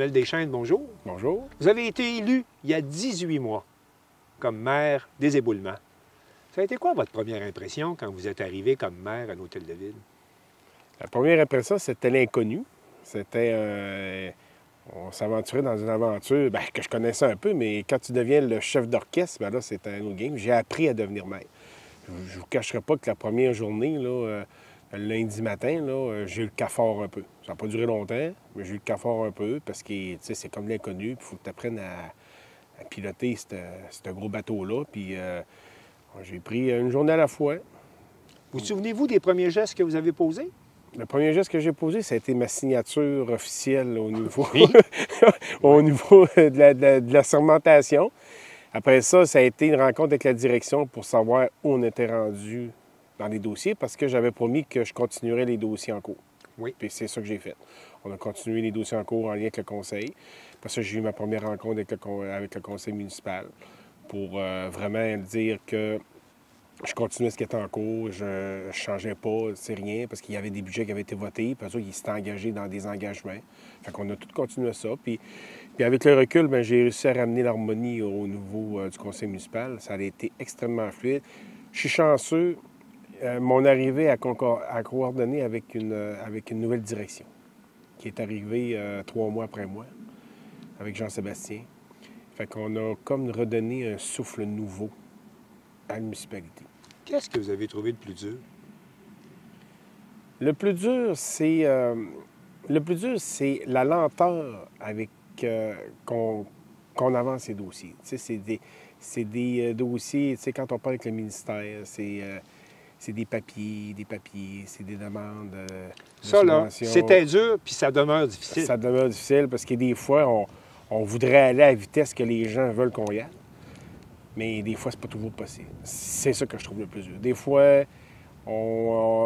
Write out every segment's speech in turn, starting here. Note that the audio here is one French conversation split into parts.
Emmanuel Deschênes, bonjour. Bonjour. Vous avez été élu il y a 18 mois comme maire des Éboulements. Ça a été quoi votre première impression quand vous êtes arrivé comme maire à l'Hôtel de Ville? La première impression, c'était l'inconnu. C'était... on s'aventurait dans une aventure que je connaissais un peu, mais quand tu deviens le chef d'orchestre, là, c'est un autre game. J'ai appris à devenir maire. Je ne vous cacherai pas que la première journée, là, le lundi matin, là, j'ai eu le cafard un peu. Ça n'a pas duré longtemps, mais j'ai eu le cafard un peu parce que c'est comme l'inconnu. Il faut que tu apprennes à piloter ce gros bateau-là. Puis j'ai pris une journée à la fois. Vous souvenez-vous des premiers gestes que vous avez posés? Le premier geste que j'ai posé, ça a été ma signature officielle au niveau, au niveau de la sermentation. Après ça, ça a été une rencontre avec la direction pour savoir où on était rendu dans les dossiers parce que j'avais promis que je continuerais les dossiers en cours. Oui. Puis c'est ça que j'ai fait. On a continué les dossiers en cours en lien avec le conseil. Parce que j'ai eu ma première rencontre avec le conseil municipal pour vraiment dire que je continuais ce qui était en cours, je ne changeais pas, c'est rien, parce qu'il y avait des budgets qui avaient été votés, puis ils s'étaient engagés dans des engagements. Fait qu'on a tout continué ça. Puis avec le recul, j'ai réussi à ramener l'harmonie au niveau du conseil municipal. Ça a été extrêmement fluide. Je suis chanceux. Mon arrivée à coordonner avec une nouvelle direction, qui est arrivée 3 mois après moi, avec Jean-Sébastien. Fait qu'on a comme redonné un souffle nouveau à la municipalité. Qu'est-ce que vous avez trouvé le plus dur? Le plus dur, c'est la lenteur avec qu'on avance ces dossiers. C'est des dossiers, quand on parle avec le ministère, c'est des papiers, c'est des demandes de ça, là, subventions. c'était dur, puis ça demeure difficile. Ça demeure difficile parce que des fois, on voudrait aller à la vitesse que les gens veulent qu'on y aille. Mais des fois, c'est pas toujours possible. C'est ça que je trouve le plus dur. Des fois,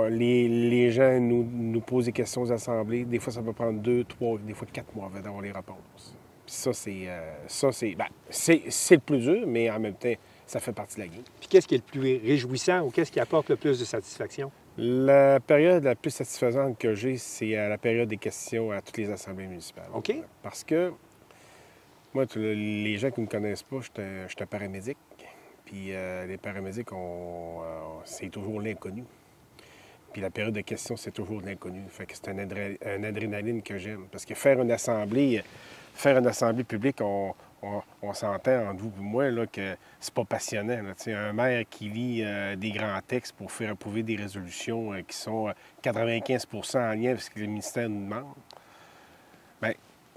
les gens nous posent des questions aux assemblées. Des fois, ça peut prendre 2, 3, des fois 4 mois avant d'avoir les réponses. Puis ça, c'est le plus dur, mais en même temps, ça fait partie de la game. Puis qu'est-ce qui est le plus réjouissant ou qu'est-ce qui apporte le plus de satisfaction? La période la plus satisfaisante que j'ai, c'est la période des questions à toutes les assemblées municipales. OK. Parce que moi, les gens qui ne me connaissent pas, je suis un paramédic. Puis les paramédics, c'est toujours l'inconnu. Puis la période de questions, c'est toujours l'inconnu. Fait que c'est un adrénaline que j'aime. Parce que faire une assemblée publique, on s'entend entre vous et moi là, que c'est pas passionnant. Là. Un maire qui lit des grands textes pour faire approuver des résolutions qui sont 95 en lien avec ce que le ministère nous demande. Bien,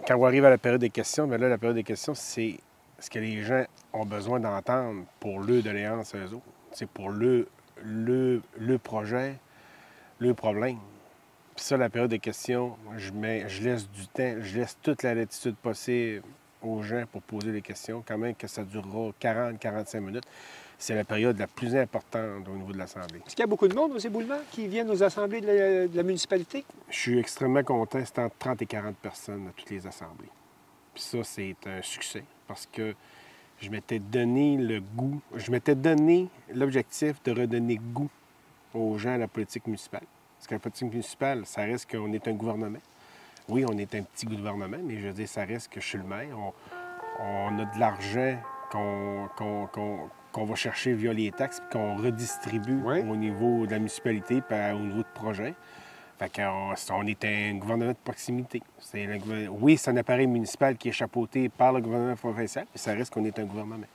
quand on arrive à la période des questions, bien là, la période des questions, c'est ce que les gens ont besoin d'entendre pour leur doléance eux autres. C'est pour le projet, le problème. Puis ça, la période des questions, je laisse du temps, je laisse toute la latitude possible aux gens pour poser les questions, quand même que ça durera 40-45 minutes. C'est la période la plus importante au niveau de l'Assemblée. Est-ce qu'il y a beaucoup de monde aux Éboulements qui viennent aux assemblées de la municipalité? Je suis extrêmement content. C'est entre 30 et 40 personnes à toutes les assemblées. Puis ça, c'est un succès parce que je m'étais donné le goût, je m'étais donné l'objectif de redonner goût aux gens à la politique municipale. Parce que la politique municipale, ça reste qu'on est un gouvernement. Oui, on est un petit gouvernement, mais je veux dire, ça reste que je suis le maire. On a de l'argent qu'on va chercher via les taxes puis qu'on redistribue au niveau de la municipalité puis au niveau de projet. Fait qu'on est un gouvernement de proximité. Oui, c'est un appareil municipal qui est chapeauté par le gouvernement provincial, mais ça reste qu'on est un gouvernement.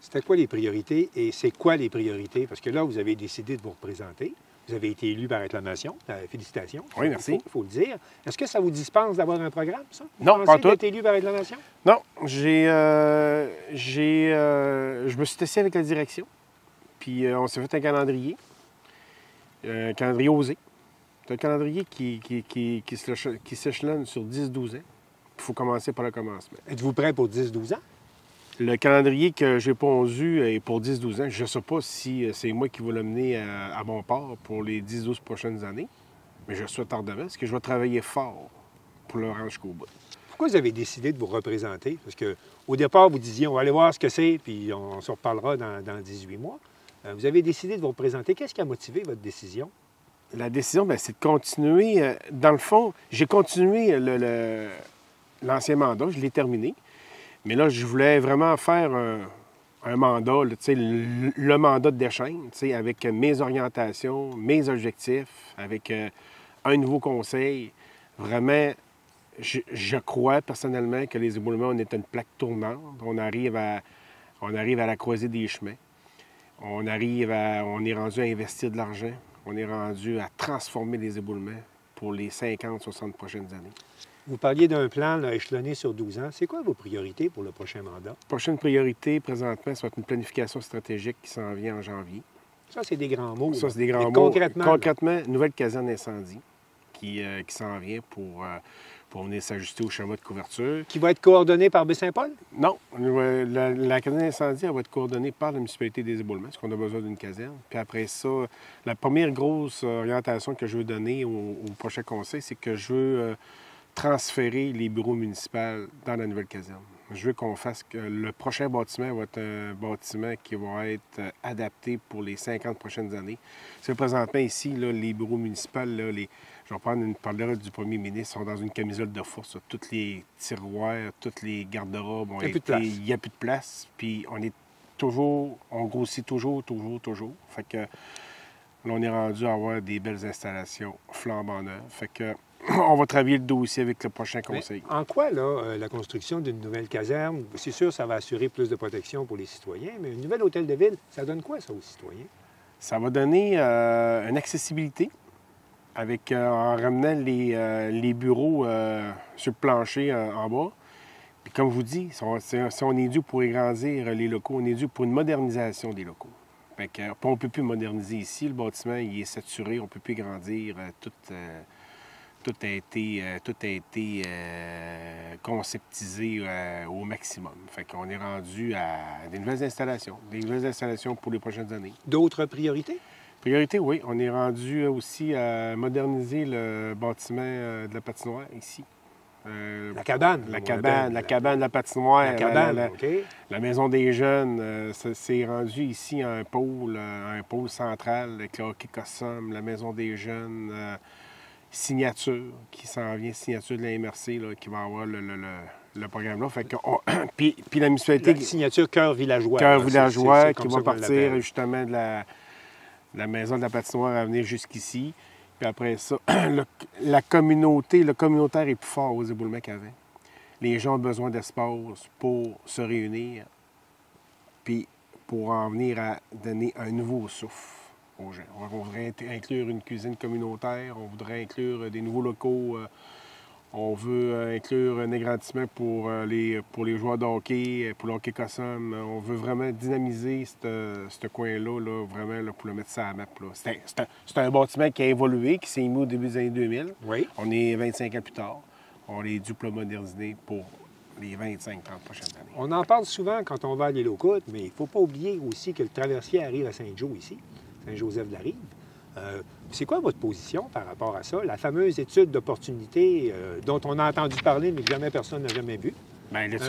C'était quoi les priorités et c'est quoi les priorités? Parce que là, vous avez décidé de vous représenter. Vous avez été élu par acclamation. Félicitations. Oui, merci. Il faut le dire. Est-ce que ça vous dispense d'avoir un programme, ça? Non, pas tout. Vous êtes élu par acclamation? Non. Je me suis assis avec la direction, puis on s'est fait un calendrier osé. C'est un calendrier qui s'échelonne sur 10-12 ans. Il faut commencer par le commencement. Êtes-vous prêt pour 10-12 ans? Le calendrier que j'ai pondu est pour 10-12 ans. Je ne sais pas si c'est moi qui vais l'amener à bon port pour les 10-12 prochaines années, mais je le souhaite ardemment parce que je vais travailler fort pour le rendre jusqu'au bout. Pourquoi vous avez décidé de vous représenter? Parce qu'au départ, vous disiez, on va aller voir ce que c'est, puis on se reparlera dans 18 mois. Vous avez décidé de vous représenter. Qu'est-ce qui a motivé votre décision? La décision, c'est de continuer. Dans le fond, j'ai continué l'ancien mandat, je l'ai terminé. Mais là, je voulais vraiment faire un mandat, là, tu sais, le mandat de Deschênes, tu sais, avec mes orientations, mes objectifs, avec un nouveau conseil. Vraiment, je crois personnellement que les éboulements, on est une plaque tournante. On arrive à la croisée des chemins. On est rendu à investir de l'argent. On est rendu à transformer les éboulements pour les 50-60 prochaines années. Vous parliez d'un plan là, échelonné sur 12 ans. C'est quoi vos priorités pour le prochain mandat? Prochaine priorité, présentement, ça va être une planification stratégique qui s'en vient en janvier. Ça, c'est des grands mots. Ça, c'est des grands Mais mots. Concrètement, une nouvelle caserne incendie qui s'en vient pour venir s'ajuster au schéma de couverture. qui va être coordonné par Baie-Saint-Paul? Non, la caserne incendie, elle va être coordonnée par la municipalité des éboulements, parce qu'on a besoin d'une caserne. Puis après ça, la première grosse orientation que je veux donner au prochain conseil, c'est que je veux transférer les bureaux municipaux dans la nouvelle caserne. Je veux qu'on fasse que le prochain bâtiment va être un bâtiment qui va être adapté pour les 50 prochaines années. C'est présentement ici, là, les bureaux municipaux, là, je vais prendre une parole du premier ministre, sont dans une camisole de force. Là. Tous les tiroirs, toutes les garde-robes ont été... Il n'y a plus de place. Puis on grossit toujours. Fait que là, on est rendu à avoir des belles installations flambant neuves. Fait que on va travailler le dossier avec le prochain conseil. Mais en quoi, là, la construction d'une nouvelle caserne, c'est sûr, ça va assurer plus de protection pour les citoyens, mais un nouvel hôtel de ville, ça donne quoi, ça, aux citoyens? Ça va donner une accessibilité en ramenant les bureaux sur le plancher en bas. Puis comme je vous dis, si on est dû pour agrandir les locaux, on est dû pour une modernisation des locaux. Fait que, on ne peut plus moderniser ici. Le bâtiment il est saturé, on ne peut plus grandir. Tout a été conceptisé au maximum. Fait qu'on est rendu à des nouvelles installations pour les prochaines années. D'autres priorités? Priorité, oui. On est rendu aussi à moderniser le bâtiment de la patinoire ici. La cabane. La cabane de la patinoire. La cabane, OK. La maison des jeunes, c'est rendu ici à un pôle central avec le hockey Cossum, la maison des jeunes... signature qui s'en vient, signature de la MRC là, qui va avoir le programme-là. Fait que puis la municipalité... La signature Cœur villageois. Cœur villageois qui va partir justement de la maison de la patinoire à venir jusqu'ici. Puis après ça, le communautaire est plus fort aux éboulements qu'avant. Les gens ont besoin d'espace pour se réunir puis pour en venir à donner un nouveau souffle aux gens. On voudrait inclure une cuisine communautaire, on voudrait inclure des nouveaux locaux, on veut inclure un agrandissement pour les joueurs de hockey, pour le hockey Cossum. On veut vraiment dynamiser ce coin-là, là, vraiment là, pour le mettre ça à la map. C'est un bâtiment qui a évolué, qui s'est mis au début des années 2000. Oui. On est 25 ans plus tard. On est dû pour le moderniser pour les 25-30 prochaines années. On en parle souvent quand on va à l'île aux Côtes, mais il ne faut pas oublier aussi que le traversier arrive à Saint-Jo ici. Saint-Joseph-de-la-Rive. C'est quoi votre position par rapport à ça? La fameuse étude d'opportunité dont on a entendu parler, mais que jamais personne n'a jamais vu.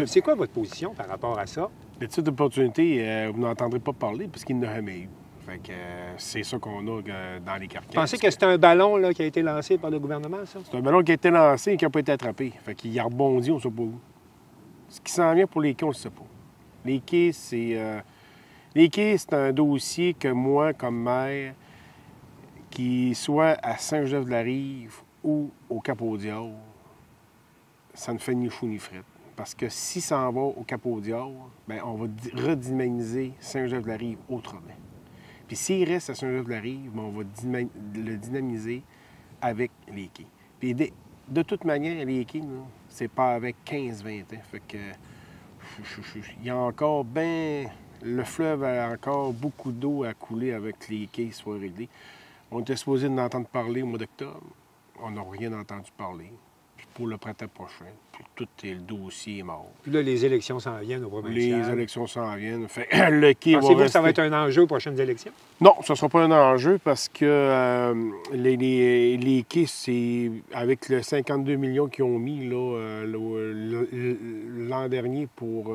C'est quoi votre position par rapport à ça? L'étude d'opportunité, vous n'entendrez pas parler puisqu'il n'y en a jamais eu. Fait que c'est ça qu'on a dans les carcasses. Vous pensez que c'est un ballon là, qui a été lancé par le gouvernement, ça? C'est un ballon qui a été lancé et qui n'a pas été attrapé. Fait qu'il a rebondi, on ne sait pas où. Ce qui s'en vient pour les quais, on ne sait pas. Les quais, c'est un dossier que moi, comme maire, qu'il soit à Saint-Joseph-de-la-Rive ou au Cap-au-Diable, ça ne fait ni chou ni frette. Parce que si ça en va au Cap-au-Diable, bien, on va redynamiser Saint-Joseph-de-la-Rive autrement. Puis s'il reste à Saint-Joseph-de-la-Rive, bien, on va le dynamiser avec les quais. Puis de toute manière, les quais, c'est pas avec 15-20 ans. Fait que il y a encore bien... Le fleuve a encore beaucoup d'eau à couler avec les quais soient réglés. On était supposé d'entendre parler au mois d'octobre. On n'a rien entendu parler. Puis pour le printemps prochain, puis le dossier est mort. Puis là, les élections s'en viennent au provincial. Les élections s'en viennent. Fait, le quai Pensez-vous que ça va être un enjeu aux prochaines élections? Non, ça ne sera pas un enjeu parce que les quais, c'est avec les 52 millions qu'ils ont mis l'an dernier pour...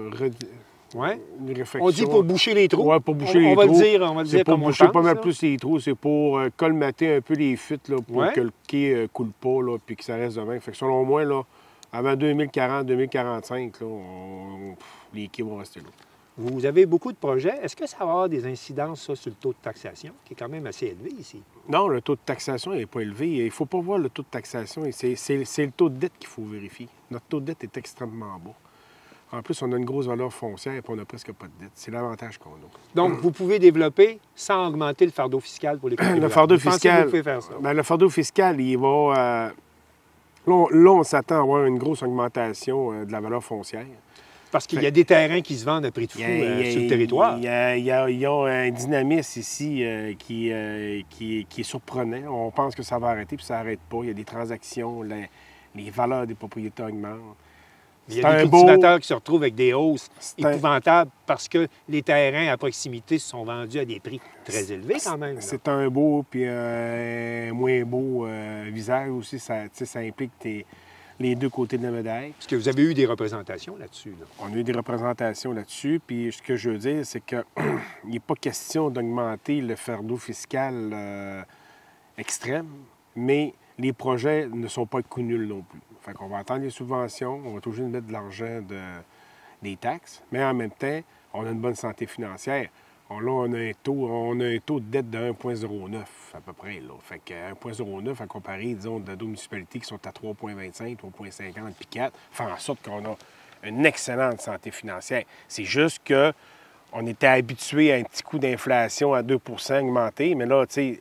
Ouais. Une réflexion. On dit pour boucher les trous. Oui, pour boucher les trous. On va le dire pour comme boucher on pense, pas mal là. plus les trous. C'est pour colmater un peu les fuites là, pour que le quai ne coule pas là, puis que ça reste de même. Fait que selon moi, là, Avant 2040, 2045, là, les quais vont rester là. Vous avez beaucoup de projets. Est-ce que ça va avoir des incidences, ça, sur le taux de taxation, qui est quand même assez élevé ici? Non, le taux de taxation n'est pas élevé. Il ne faut pas voir le taux de taxation. C'est le taux de dette qu'il faut vérifier. Notre taux de dette est extrêmement bas. En plus, on a une grosse valeur foncière et on n'a presque pas de dette. C'est l'avantage qu'on a. Donc, vous pouvez développer sans augmenter le fardeau fiscal pour les contribuables. Le fardeau fiscal, vous pouvez faire ça? Bien, le fardeau fiscal, il va... Là, on s'attend à avoir une grosse augmentation de la valeur foncière. Parce qu'il y a des terrains qui se vendent à prix de fou sur le territoire. Il y a un dynamisme ici qui est surprenant. On pense que ça va arrêter, puis ça n'arrête pas. Il y a des transactions, les valeurs des propriétés augmentent. Il y a des cultivateurs qui se retrouvent avec des hausses épouvantables parce que les terrains à proximité se sont vendus à des prix très élevés quand même. Là. C'est un beau puis un moins beau visage aussi. Ça implique les deux côtés de la médaille. Parce que vous avez eu des représentations là-dessus. Là. On a eu des représentations là-dessus. Puis ce que je veux dire, c'est qu'il n'est pas question d'augmenter le fardeau fiscal extrême, mais les projets ne sont pas coûts nuls non plus. Fait qu'on va attendre les subventions, on va toujours mettre de l'argent des taxes, mais en même temps, on a une bonne santé financière. Là, on a un taux de dette de 1,09 à peu près. Là. Fait que 1,09 à comparer, disons, d'autres municipalités qui sont à 3,25, 3,50 puis 4, fait en sorte qu'on a une excellente santé financière. C'est juste que on était habitué à un petit coup d'inflation à 2 augmenté, mais là, tu sais,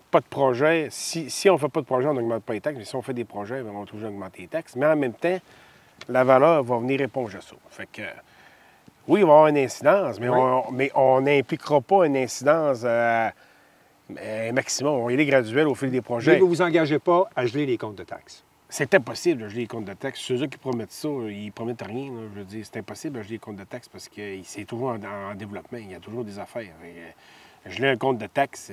pas de projet. Si on ne fait pas de projet, on n'augmente pas les taxes. Mais si on fait des projets, on va toujours augmenter les taxes. Mais en même temps, la valeur va venir éponger ça. Fait que, oui, il va y avoir une incidence, mais on n'impliquera pas une incidence maximum. On va y aller graduel au fil des projets. Mais vous ne vous engagez pas à geler les comptes de taxes. C'est impossible de geler les comptes de taxes. Ceux qui promettent ça, ils promettent rien. Là. Je veux dire, c'est impossible de geler les comptes de taxes parce que c'est toujours en développement. Il y a toujours des affaires. Geler un compte de taxes...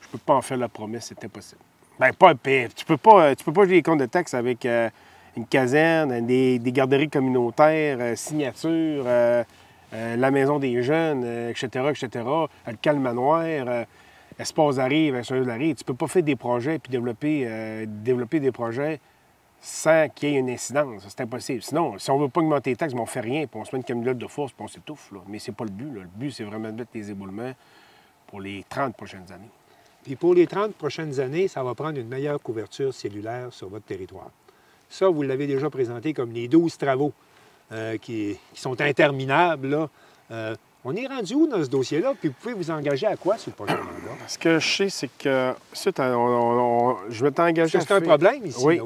Je ne peux pas en faire la promesse, c'est impossible. Bien, tu peux pas geler les comptes de taxes avec une caserne, des garderies communautaires, signature, la maison des jeunes, etc., etc., le calme manoir, espace arrive, espace arrive. Tu ne peux pas faire des projets puis développer des projets sans qu'il y ait une incidence. C'est impossible. Sinon, si on ne veut pas augmenter les taxes, on ne fait rien, puis on se met une camionnette de force, puis on s'étouffe. Là. Mais c'est pas le but. Là. Le but, c'est vraiment de mettre les éboulements pour les 30 prochaines années. Puis pour les 30 prochaines années, ça va prendre une meilleure couverture cellulaire sur votre territoire. Ça, vous l'avez déjà présenté comme les 12 travaux qui sont interminables. Là. On est rendu où dans ce dossier-là? Puis vous pouvez vous engager à quoi sur le prochain mandat? Ce que je sais, c'est que je vais t'engager à C'est un problème ici. Oui, là,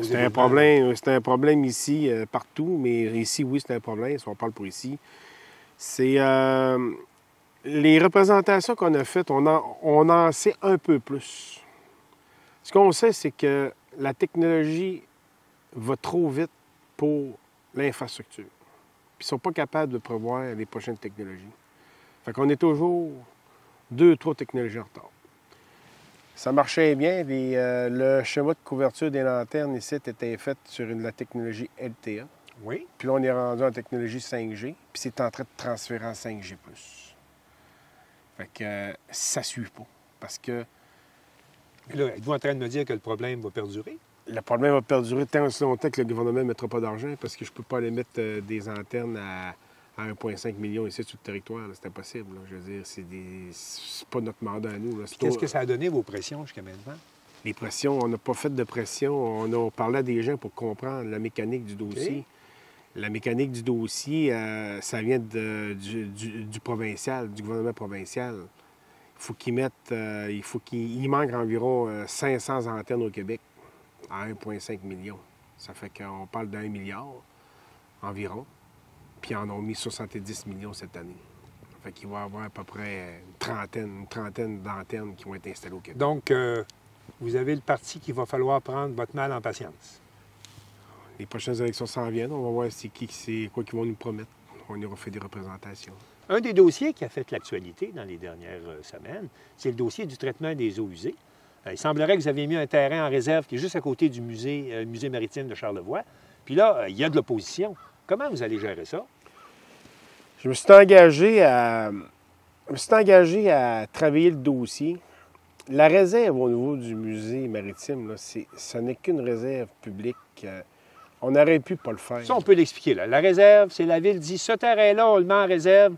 c'est un problème ici, partout, mais ici, oui, c'est un problème, si on parle pour ici. C'est... les représentations qu'on a faites, on en sait un peu plus. Ce qu'on sait, c'est que la technologie va trop vite pour l'infrastructure. Puis ils ne sont pas capables de prévoir les prochaines technologies. Fait qu'on est toujours 2 ou 3 technologies en retard. Ça marchait bien. Le schéma de couverture des lanternes ici était fait sur la technologie LTE. Oui. Puis là, on est rendu en technologie 5G, puis c'est en train de transférer en 5G+. Fait que ça ne suit pas. Parce que... Là, êtes-vous en train de me dire que le problème va perdurer? Le problème va perdurer tant aussi longtemps que le gouvernement ne mettra pas d'argent, parce que je ne peux pas aller mettre des antennes à 1,5 million ici sur le territoire. C'est impossible. Là. Je veux dire, c'est pas notre mandat à nous. Qu'est-ce que ça a donné vos pressions jusqu'à maintenant? Les pressions, on n'a pas fait de pression. On a parlé à des gens pour comprendre la mécanique du dossier. Okay. La mécanique du dossier, ça vient du provincial, du gouvernement provincial. Il faut qu'ils mettent... il manque environ 500 antennes au Québec à 1,5 million. Ça fait qu'on parle d'1 milliard environ. Puis ils en ont mis 70 millions cette année. Ça fait qu'il va y avoir à peu près une trentaine d'antennes qui vont être installées au Québec. Donc, vous avez le parti qu'il va falloir prendre votre mal en patience. Les prochaines élections s'en viennent. On va voir c'est quoi qu'ils vont nous promettre. On ira faire des représentations. Un des dossiers qui a fait l'actualité dans les dernières semaines, c'est le dossier du traitement des eaux usées. Il semblerait que vous aviez mis un terrain en réserve qui est juste à côté du musée maritime de Charlevoix. Puis là, il y a de l'opposition. Comment vous allez gérer ça? Je me suis engagé à travailler le dossier La réserve au niveau du musée maritime, là, ce n'est qu'une réserve publique. On aurait pu pas le faire. Ça, on peut l'expliquer. Là. La réserve, c'est la ville dit, ce terrain-là, on le met en réserve.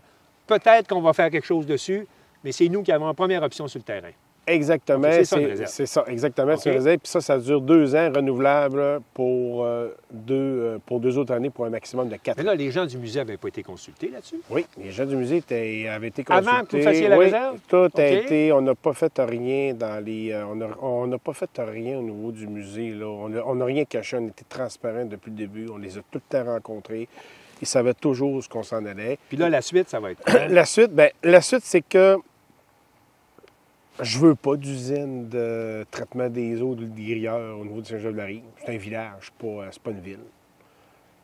Peut-être qu'on va faire quelque chose dessus, mais c'est nous qui avons en première option sur le terrain. Exactement. Okay, c'est ça, exactement. Okay. C'est une réserve. Puis ça dure 2 ans, renouvelable pour deux autres années, pour un maximum de 4 ans. Mais là, les gens du musée n'avaient pas été consultés là-dessus? Oui, les gens du musée avaient été consultés. Avant que vous fassiez la réserve? Tout a été... On n'a pas fait rien dans les... On n'a pas fait rien au niveau du musée, là. On n'a rien caché. On était transparent depuis le début. On les a tout le temps rencontrés. Ils savaient toujours ce qu'on s'en allait. Puis là, la suite, ça va être... La suite, c'est que je veux pas d'usine de traitement des eaux de Gruyère au niveau de Saint-Jean-de-la-Rive. C'est un village, c'est pas une ville.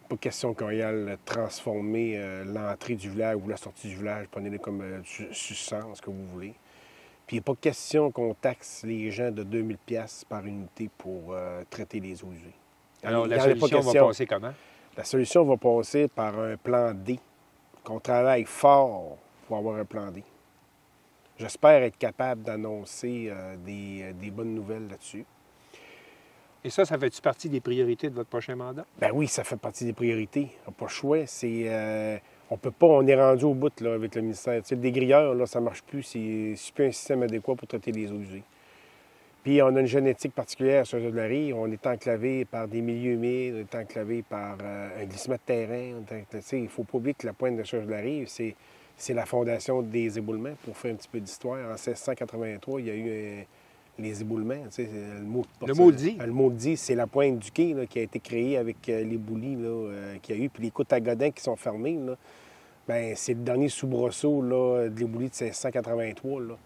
Pas question qu'on y aille transformer l'entrée du village ou la sortie du village, prenez-le comme substance, ce que vous voulez. Puis il n'est pas question qu'on taxe les gens de 2000 $ par unité pour traiter les eaux usées. Alors, la solution va passer comment? La solution va passer par un plan D, qu'on travaille fort pour avoir un plan D. J'espère être capable d'annoncer des bonnes nouvelles là-dessus. Et ça fait-tu partie des priorités de votre prochain mandat? Ben oui, ça fait partie des priorités. On n'a pas le choix. On peut pas, on est rendu au bout là, avec le ministère. Tu sais, le dégrilleur, là, ça ne marche plus. C'est plus un système adéquat pour traiter les eaux usées. Puis on a une génétique particulière sur Saint-Jean-de-la-Rive. On est enclavé par des milieux humides, on est enclavé par un glissement de terrain. Il ne faut pas oublier que la pointe de Saint-Jean-de-la-Rive, c'est la fondation des éboulements. Pour faire un petit peu d'histoire, en 1683, il y a eu les éboulements. Le Maudit. Le Maudit, c'est la pointe du quai là, qui a été créée avec les boulis qu'il y a eu. Puis les côtes à Godin qui sont fermées, là, bien, c'est le dernier soubresaut là, de l'éboulis de 1683. Là.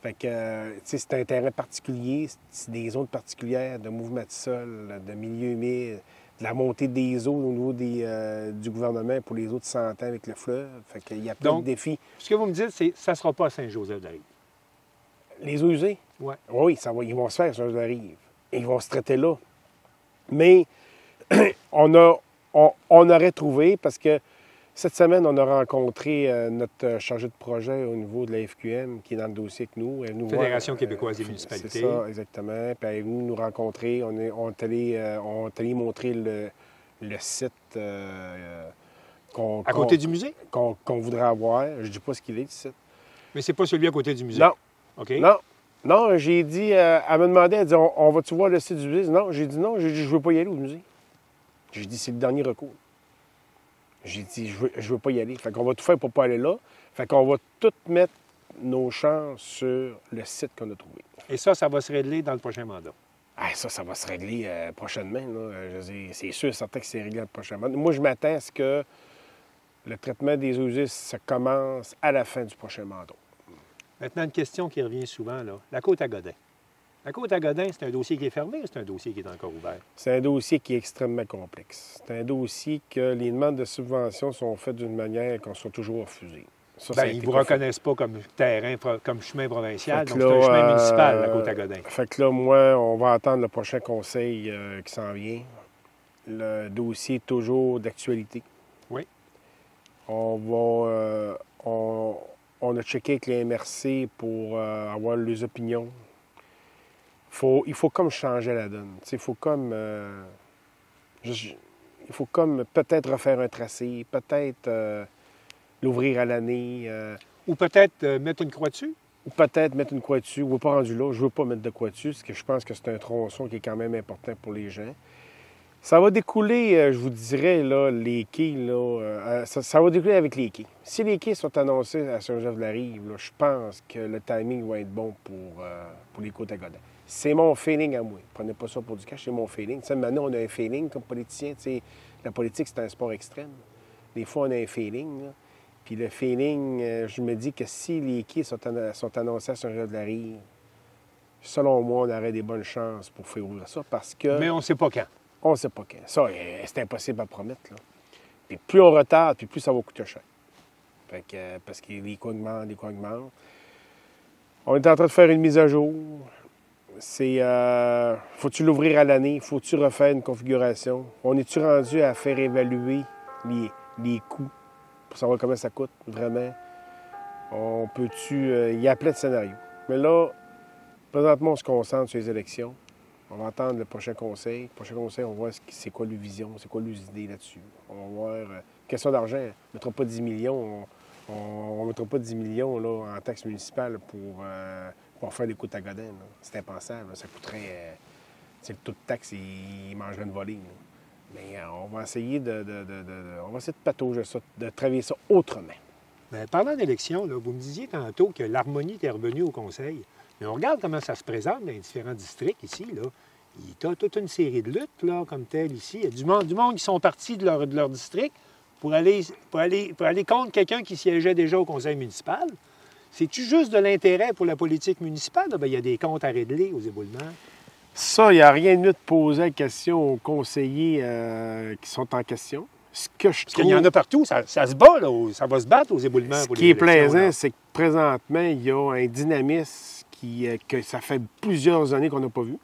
Fait que, c'est un terrain particulier, c'est des zones particulières de mouvement de sol, de milieu humide, de la montée des eaux au niveau du gouvernement pour les eaux de 100 ans avec le fleuve. Fait qu'il y a plein de défis. Ce que vous me dites, c'est que ça ne sera pas à Saint-Joseph-de-la-Rive. Les eaux usées? Oui. Oui, ils vont se faire sur la rive. Ils vont se traiter là. Mais on aurait trouvé, parce que cette semaine, on a rencontré notre chargé de projet au niveau de la FQM, qui est dans le dossier avec nous. Fédération québécoise des municipalités. C'est ça, exactement. Puis elle est venue nous rencontrer. On est allé montrer le site à côté du musée? Qu'on voudrait avoir. Je ne dis pas ce qu'il est, le site. Mais c'est pas celui à côté du musée? Non. OK. Non, j'ai dit... elle m'a demandé, elle dit, on va-tu voir le site du musée? Non, j'ai dit non. J'ai dit, je veux pas y aller au musée. J'ai dit, c'est le dernier recours. J'ai dit, je veux pas y aller. Fait qu'on va tout faire pour pas aller là. Fait qu'on va tout mettre nos chances sur le site qu'on a trouvé. Et ça va se régler dans le prochain mandat? Ah, ça va se régler prochainement. Là. C'est sûr et certain que c'est réglé dans le prochain mandat. Moi, je m'attends à ce que le traitement des eaux usées, ça commence à la fin du prochain mandat. Maintenant, une question qui revient souvent, là. La côte à Godin. La côte à Godin, c'est un dossier qui est fermé ou c'est un dossier qui est encore ouvert? C'est un dossier qui est extrêmement complexe. C'est un dossier que les demandes de subvention sont faites d'une manière qu'on soit toujours refusé. Ils ne vous reconnaissent pas comme terrain, comme chemin provincial, donc c'est un chemin municipal, la côte à Godin. Fait que là, moi, on va attendre le prochain conseil qui s'en vient. Le dossier est toujours d'actualité. Oui. On a checké avec les MRC pour avoir les opinions. Il faut comme changer la donne. Il faut comme peut-être refaire un tracé, peut-être l'ouvrir à l'année. Ou peut-être mettre une croix dessus? Ou peut-être mettre une croix dessus. On n'est pas rendu là. Je ne veux pas mettre de croix dessus, parce que je pense que c'est un tronçon qui est quand même important pour les gens. Ça va découler, je vous dirais, là, les quais, là, ça va découler avec les quais. Si les quais sont annoncés à Saint-Joseph-de-la-Rive, je pense que le timing va être bon pour les côtes à Godin. C'est mon feeling à moi. Prenez pas ça pour du cash, c'est mon feeling. Tu sais, maintenant, on a un feeling comme politicien. Tu sais, la politique, c'est un sport extrême. Des fois, on a un feeling. Là. Puis le feeling, je me dis que si les quais sont annoncés à Saint-Joseph-de-la-Rive, selon moi, on aurait des bonnes chances pour faire ouvrir ça parce que... Mais on ne sait pas quand. On ne sait pas quand. Ça, c'est impossible à promettre. Là. Puis plus on retarde, puis plus ça va coûter cher. Fait que, parce que les coûts augmentent. On est en train de faire une mise à jour. C'est, faut-tu l'ouvrir à l'année? Faut-tu refaire une configuration? On est-tu rendu à faire évaluer les coûts pour savoir comment ça coûte, vraiment? On peut-tu... il y a plein de scénarios. Mais là, Présentement, on se concentre sur les élections. On va attendre le prochain conseil. Le prochain conseil, on va voir c'est quoi leur vision, c'est quoi leurs idées là-dessus. On va voir. Question d'argent, on ne mettra pas 10 millions. On ne mettra pas 10 millions là, en taxes municipales pour faire des coups à godin. C'est impensable. Ça coûterait. Le taux de taxe, il mangerait une volée. Là. Mais on va essayer on va essayer de patauger ça, de travailler ça autrement. Bien, parlant d'élections, vous me disiez tantôt que l'harmonie était revenue au Conseil. Mais on regarde comment ça se présente dans les différents districts ici. Là. Il y a toute une série de luttes là, comme telle ici. Il y a du monde qui sont partis de leur district pour aller contre quelqu'un qui siégeait déjà au conseil municipal. C'est-tu juste de l'intérêt pour la politique municipale? Bien, il y a des comptes à régler aux éboulements. Ça, il n'y a rien de mieux de poser la question aux conseillers qui sont en question. Parce qu'il y en a partout, ça se bat, là, ça va se battre aux éboulements. Ce qui est plaisant, c'est que présentement, il y a un dynamisme que ça fait plusieurs années qu'on n'a pas vu.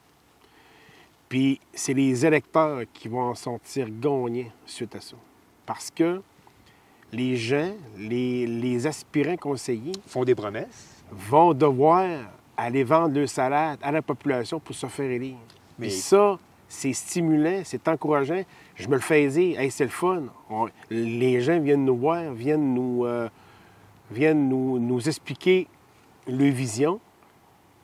Puis c'est les électeurs qui vont en sortir gagnants suite à ça. Parce que les gens, les aspirants conseillers... font des promesses. ...vont devoir aller vendre leur salaire à la population pour se faire élire. Mais ça, c'est stimulant, c'est encourageant. Je me le fais dire, hey, c'est le fun. Les gens viennent nous voir, viennent nous expliquer leur vision.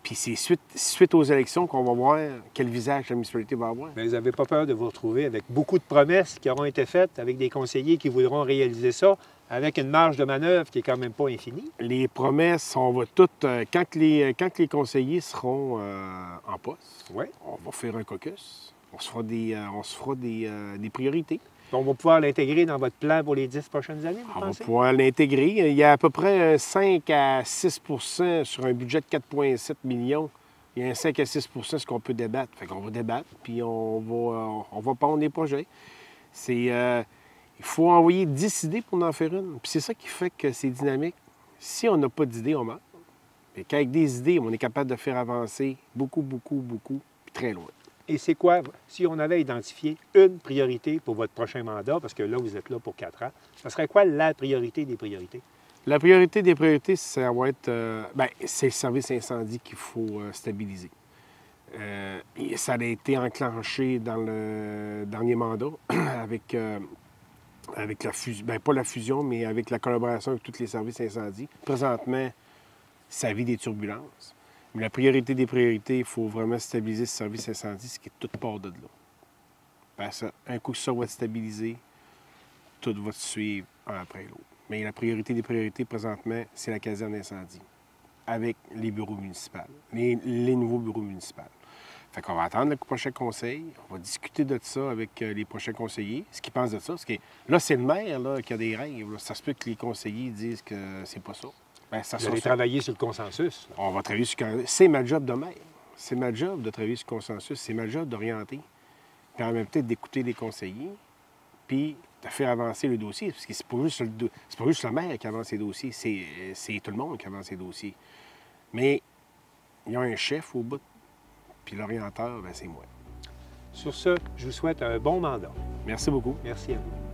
Puis c'est suite aux élections qu'on va voir quel visage la municipalité va avoir. Mais vous n'avez pas peur de vous retrouver avec beaucoup de promesses qui auront été faites, avec des conseillers qui voudront réaliser ça, avec une marge de manœuvre qui n'est quand même pas infinie? Les promesses, on va toutes... Quand les conseillers seront en poste, ouais. On va faire un caucus. On se fera des priorités. On va pouvoir l'intégrer dans votre plan pour les 10 prochaines années, vous pensez? On va pouvoir l'intégrer. Il y a à peu près 5 à 6 sur un budget de 4,7 millions. Il y a un 5 à 6 ce qu'on peut débattre. Fait qu'on va débattre, puis on va prendre des projets. Il faut envoyer 10 idées pour en faire une. Puis c'est ça qui fait que c'est dynamique. Si on n'a pas d'idées, on meurt. Mais qu'avec des idées, on est capable de faire avancer beaucoup, puis très loin. Et c'est quoi, si on avait identifié une priorité pour votre prochain mandat, parce que là, vous êtes là pour 4 ans, ce serait quoi la priorité des priorités? La priorité des priorités, ça va être... c'est le service incendie qu'il faut stabiliser. Ça a été enclenché dans le dernier mandat avec la fusion... pas la fusion, mais avec la collaboration avec tous les services incendies. Présentement, ça vit des turbulences. Mais la priorité des priorités, il faut vraiment stabiliser ce service incendie, ce qui est toute part de là. Parce qu'un coup que ça va être stabilisé, tout va se suivre un après l'autre. Mais la priorité des priorités, présentement, c'est la caserne d'incendie, avec les bureaux municipaux, les nouveaux bureaux municipaux. Fait qu'on va attendre le prochain conseil, on va discuter de ça avec les prochains conseillers, ce qu'ils pensent de ça. Parce que là, c'est le maire là, qui a des règles. Ça se peut que les conseillers disent que c'est pas ça. Bien, vous allez travailler sur le consensus. Là. On va travailler sur le consensus. C'est ma job de maire. C'est ma job de travailler sur le consensus. C'est ma job d'orienter. Puis en même temps, d'écouter les conseillers, puis de faire avancer le dossier. Parce que c'est pas juste le maire qui avance les dossiers, c'est tout le monde qui avance les dossiers. Mais il y a un chef au bout, puis l'orienteur, bien, c'est moi. Sur ce, je vous souhaite un bon mandat. Merci beaucoup. Merci à vous.